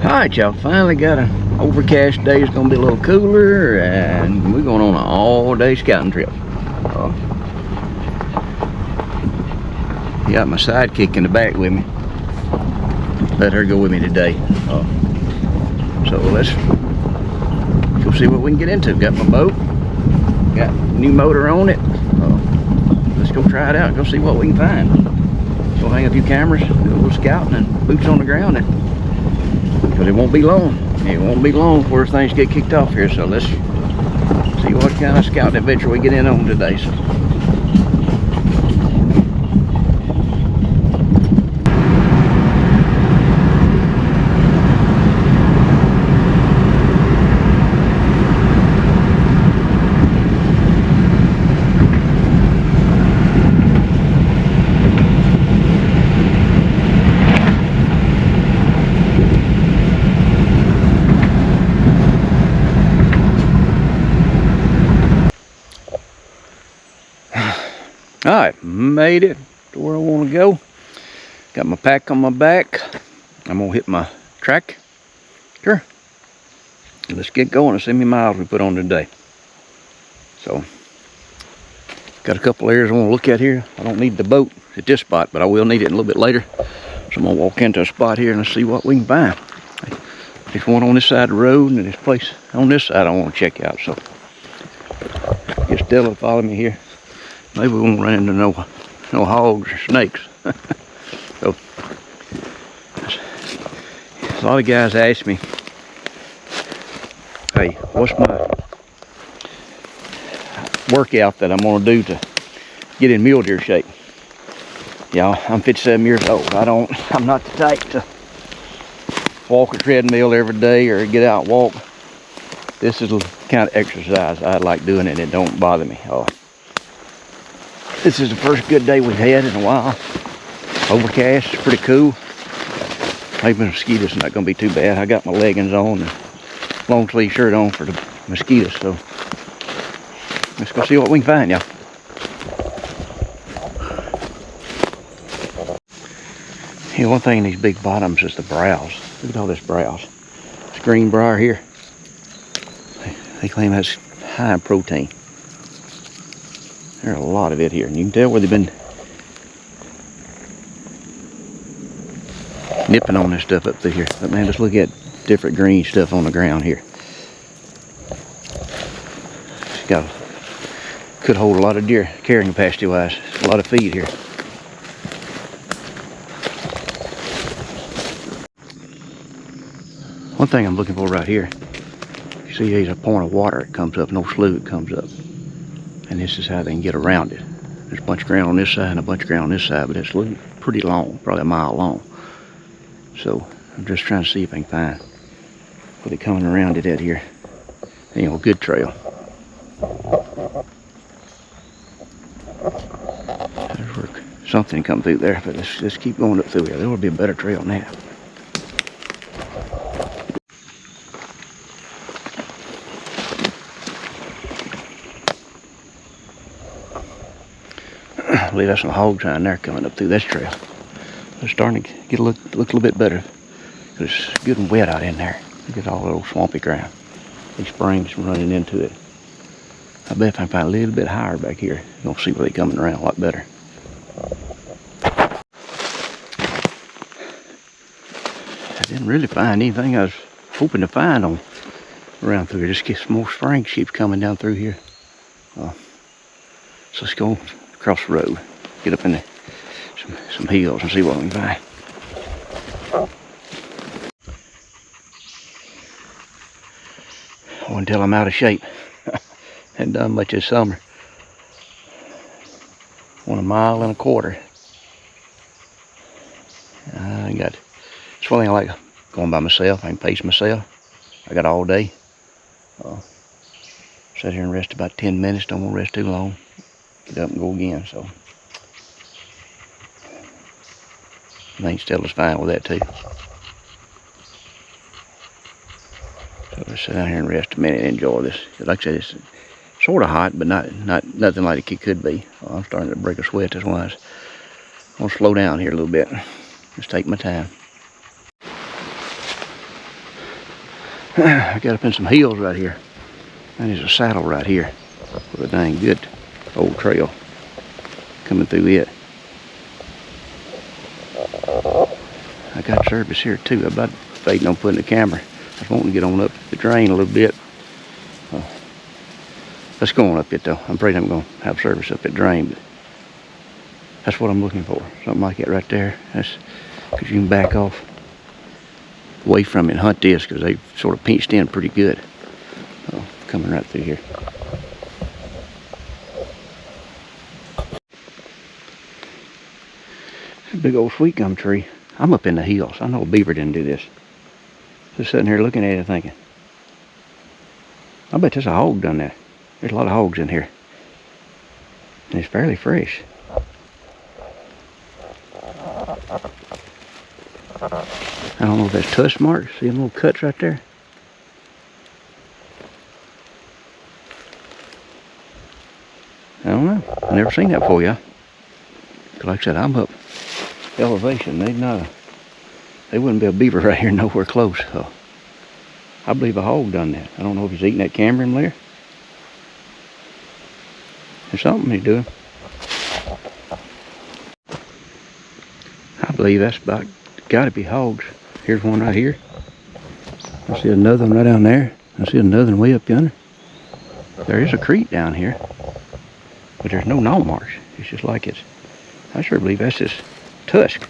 Alright, y'all, finally got an overcast day. It's gonna be a little cooler, and we're going on an all-day scouting trip. Got my sidekick in the back with me. Let her go with me today. So let's go see what we can get into. Got my boat, got a new motor on it. Let's go try it out, go see what we can find. Go hang a few cameras, do a little scouting and boots on the ground, because it won't be long. It won't be long before things get kicked off here. So let's see what kind of scouting adventure we get in on today. So, alright, made it to where I want to go. Got my pack on my back. I'm going to hit my tractor. Let's get going and see how many miles we put on today. So, got a couple areas I want to look at here. I don't need the boat at this spot, but I will need it a little bit later. So I'm going to walk into a spot here and see what we can find. There's one on this side of the road, and this place on this side I want to check out. So, just Stella follow me here. Maybe we won't run into no hogs or snakes. So, a lot of guys ask me, hey, what's my workout that I'm gonna do to get in mule deer shape? Y'all, I'm 57 years old. I'm not the type to walk a treadmill every day or get out and walk. This is the kind of exercise I like doing, and it don't bother me. This is the first good day we've had in a while. Overcast, it's pretty cool. Maybe the mosquitoes not gonna be too bad. I got my leggings on and long sleeve shirt on for the mosquitoes, so let's go see what we can find, y'all. Yeah, one thing in these big bottoms is the browse. Look at all this browse. This green briar here, they claim that's high in protein. There's a lot of it here, and you can tell where they've been nipping on this stuff up through here. But man, just look at different green stuff on the ground here. Could hold a lot of deer carrying capacity wise. A lot of feed here. One thing I'm looking for right here, you see there's a point of water that comes up, no slough that comes up. And this is how they can get around it. There's a bunch of ground on this side and a bunch of ground on this side, but it's pretty long, probably a mile long. So I'm just trying to see if I can find where they're coming around it at here. You know, good trail. There's where something come through there, but let's keep going up through here. There will be a better trail than that. I believe that's some hogs down there coming up through this trail. They're starting to get look a little bit better. It's good and wet out in there. Look at all the old swampy ground. These springs running into it. I bet if I can find a little bit higher back here, you'll see where they're coming around a lot better. I didn't really find anything I was hoping to find around through here. Just get some more springs keeps coming down through here. So let's go across the road, get up in some hills and see what we can find. Until I'm out of shape. Hadn't done much this summer. Won 1.25 miles. It's one thing I like going by myself. I can pace myself. I got all day. Sit here and rest about 10 minutes. Don't want to rest too long. Get up and go again. So I think Stella's fine with that too. So let's sit down here and rest a minute and enjoy this. Like I said, it's sort of hot, but not nothing like it could be. I'm starting to break a sweat. That's why I'm going to slow down here a little bit. Just take my time. I got up in some hills right here. And there's a saddle right here with a dang good old trail coming through it. I got service here too. I'm about fading on putting the camera. I was wanting to get on up the drain a little bit. Let's go on up it though. I'm afraid I'm going to have service up at drain, but that's what I'm looking for. Something like that right there. That's because you can back off away from it and hunt this because they sort of pinched in pretty good. Coming right through here. Big old sweet gum tree. I'm up in the hills. I know a beaver didn't do this. Just sitting here looking at it thinking, I bet there's a hog done that. There's a lot of hogs in here. And it's fairly fresh. I don't know if that's tusk marks. See them little cuts right there? I don't know. I've never seen that before, y'all. Like I said, I'm up elevation. They wouldn't be a beaver right here nowhere close. So I believe a hog done that. I don't know if he's eating that camera in there. There's something he's doing. I believe that's about gotta be hogs. Here's one right here. I see another one right down there. I see another one way up yonder. There is a creek down here, but there's no gnaw marks. It's just like it's, I sure believe that's just tusk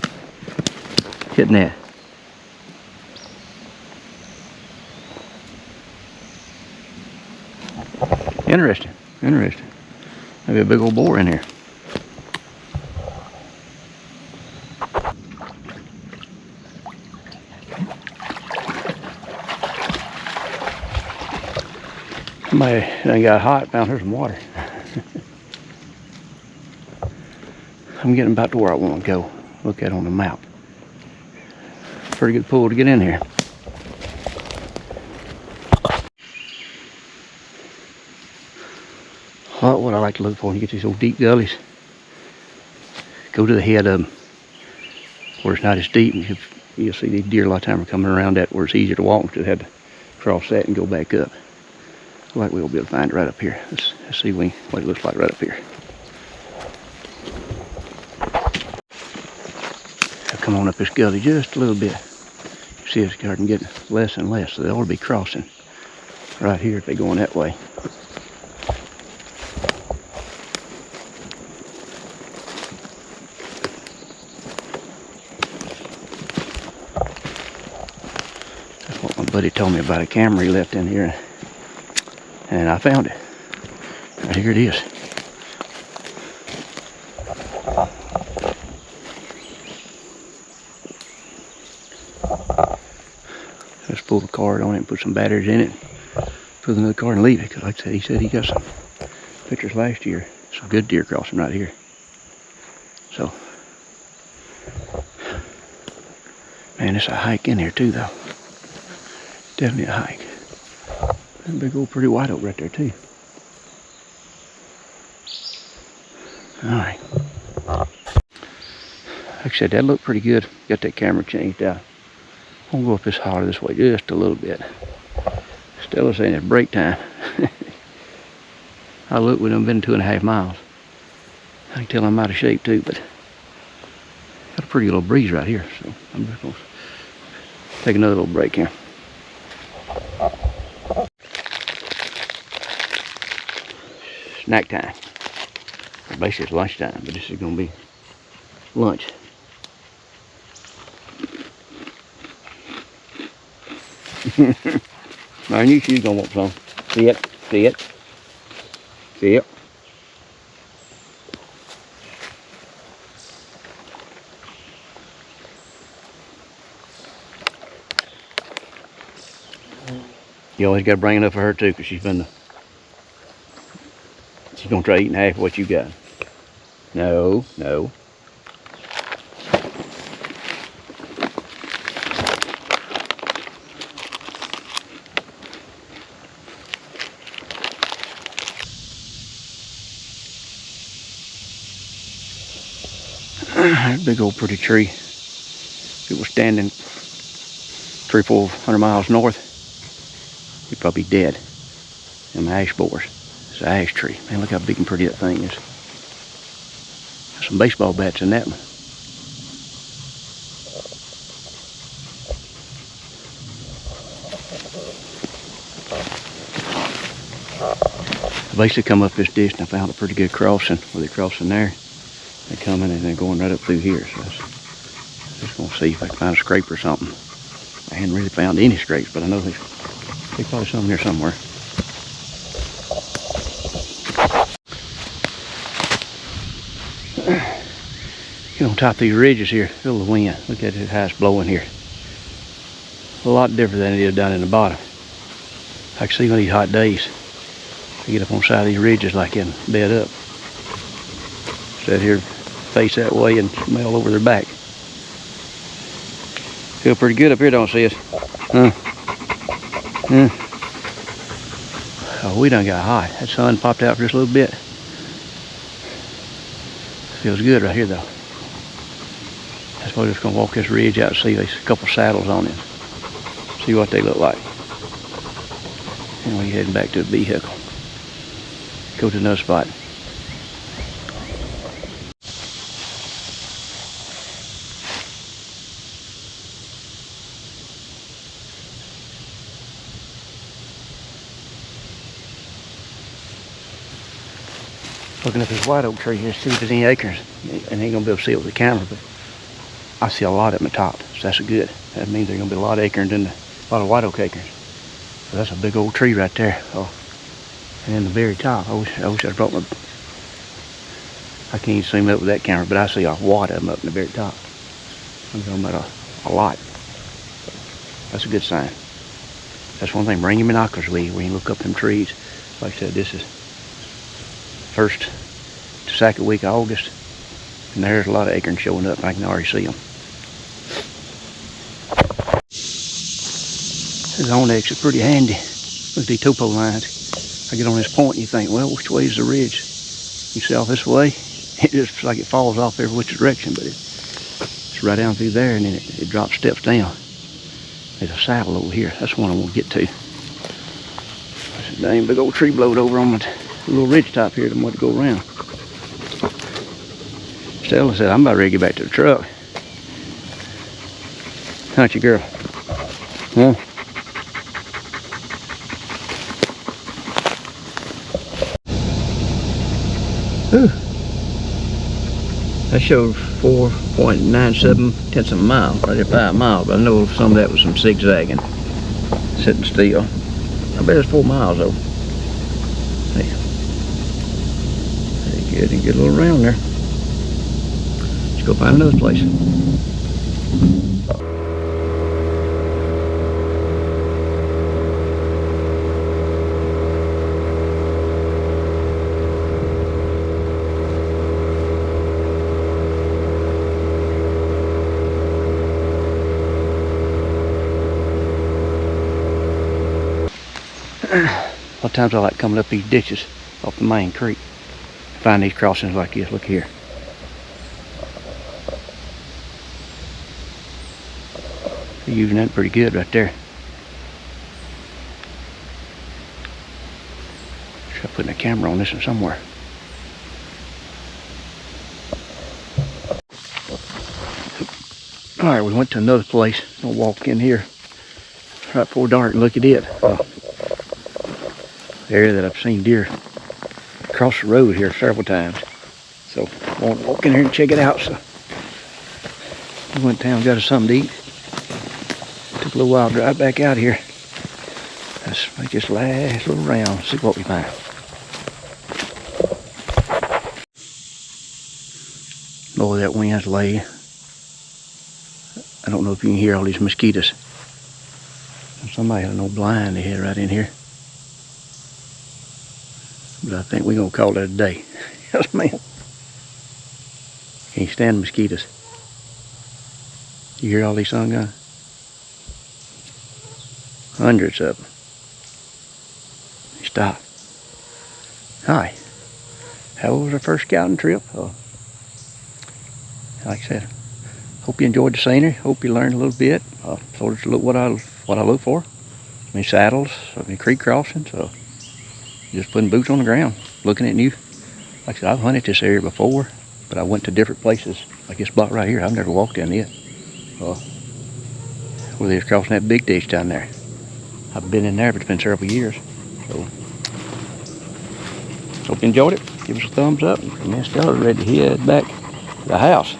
hitting that. Interesting, interesting. Maybe a big old boar in here. Somebody done got hot, found her some water. I'm getting about to where I want to go. Look at it on the map. Pretty good pool to get in here. Well, what I like to look for when you get these old deep gullies, go to the head of them where it's not as deep, and you'll see these deer a lot of time are coming around that where it's easier to walk, instead of have to cross that and go back up. Like we'll be able to find it right up here. Let's see what it looks like right up here. I'll come on up this gully just a little bit. See, it's starting to get less and less, so they ought to be crossing right here if they're going that way. That's what my buddy told me about a camera he left in here. And I found it. Right here it is. Just pull the card on it and put some batteries in it. Put another card and leave it. Because like I said, he said he got some pictures last year. Some good deer crossing right here. So, man, it's a hike in here too though. Definitely a hike. And a big old pretty white oak right there too. Alright. Like I said, that looked pretty good. Got that camera changed out. I'm gonna go up this holler this way just a little bit. Still saying it's break time. I look, we've been 2.5 miles. I can tell I'm out of shape too, but got a pretty little breeze right here. So I'm just gonna take another little break here. Snack time. Basically it's lunchtime, but this is gonna be lunch. I knew she was gonna want some. See it? See it? See it? You always gotta bring enough for her too, because she's gonna try eating half of what you got. No, no. That big old pretty tree. It was standing 300-400 miles north. He'd probably be dead. Them ash borers. It's an ash tree. Man, look how big and pretty that thing is. There's some baseball bats in that one. I basically come up this ditch and I found a pretty good crossing where they're crossing there. They're coming and they're going right up through here. So just gonna see if I can find a scrape or something. I hadn't really found any scrapes, but I know there's probably some here somewhere. Get on top of these ridges here, feel the wind. Look at it, how it's blowing here. A lot different than it is down in the bottom. I can see on these hot days, I get up on the side of these ridges like in bed up. Sit here, face that way and smell over their back. Feel pretty good up here, don't see us? Oh, we done got hot. That sun popped out for just a little bit. Feels good right here though. That's why we're just gonna walk this ridge out and see these couple saddles on it. See what they look like. And we're heading back to the vehicle. Go to another spot. Looking at this white oak tree here to see if there's any acorns. And ain't gonna be able to see it with the camera, but I see a lot at my top, so that's good. That means there's gonna be a lot of acorns in a lot of white oak acorns. So that's a big old tree right there. Oh, and in the very top, I wish I'd brought my. I can't even zoom up with that camera, but I see a wad of them up in the very top. I'm talking about a lot. That's a good sign. That's one thing. Bring your binoculars with you when you look up them trees. Like I said, this is first to second week of August, and there's a lot of acorns showing up. I can already see them. This onyx is pretty handy. Look at these topo lines. I get on this point and you think, well, which way is the ridge? You see off this way, it just like it falls off every which direction, but it's right down through there, and then it drops steps down. There's a saddle over here. That's one I want to get to. There's a dang big old tree blowed over on the little ridge top here that I'm going to go around. Stella said, I'm about ready to get back to the truck. Aren't you, girl? Huh? Ooh. That showed 4.97 tenths of a mile, right at 5 miles, but I know some of that was some zigzagging, sitting still. I bet it's 4 miles though. Hey. Pretty good, and get a little around there. Let's go find another place. A lot of times I like coming up these ditches off the main creek. Find these crossings like this. Look here. They're using that pretty good right there. Try putting a camera on this one somewhere. Alright, we went to another place. We'll walk in here right before dark and look at it. Area that I've seen deer cross the road here several times. So I want to walk in here and check it out. So we went down, got us something to eat. Took a little while to drive back out here. Let's make this last little round, see what we find. Boy, that wind's lay. I don't know if you can hear all these mosquitoes. Somebody had an old blind they had right in here. But I think we're going to call that a day. Yes, ma'am. Can't stand mosquitoes. You hear all these sun guns? Hundreds of them. Stop. Hi. How was our first scouting trip? Like I said, hope you enjoyed the scenery. Hope you learned a little bit. Sort of what I look for. any saddles, any creek crossings. So just putting boots on the ground, looking at new. Like I said, I've hunted this area before, but I went to different places. Like this spot right here, I've never walked down it. Where they're crossing that big ditch down there. I've been in there, but it's been several years. So, hope you enjoyed it. Give us a thumbs up. And then Stella's ready to head back to the house.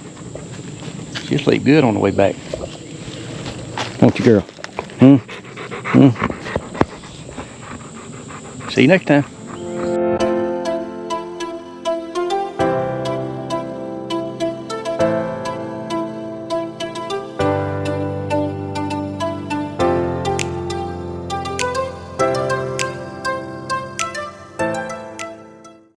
She'll sleep good on the way back. Won't you, girl? See you next time.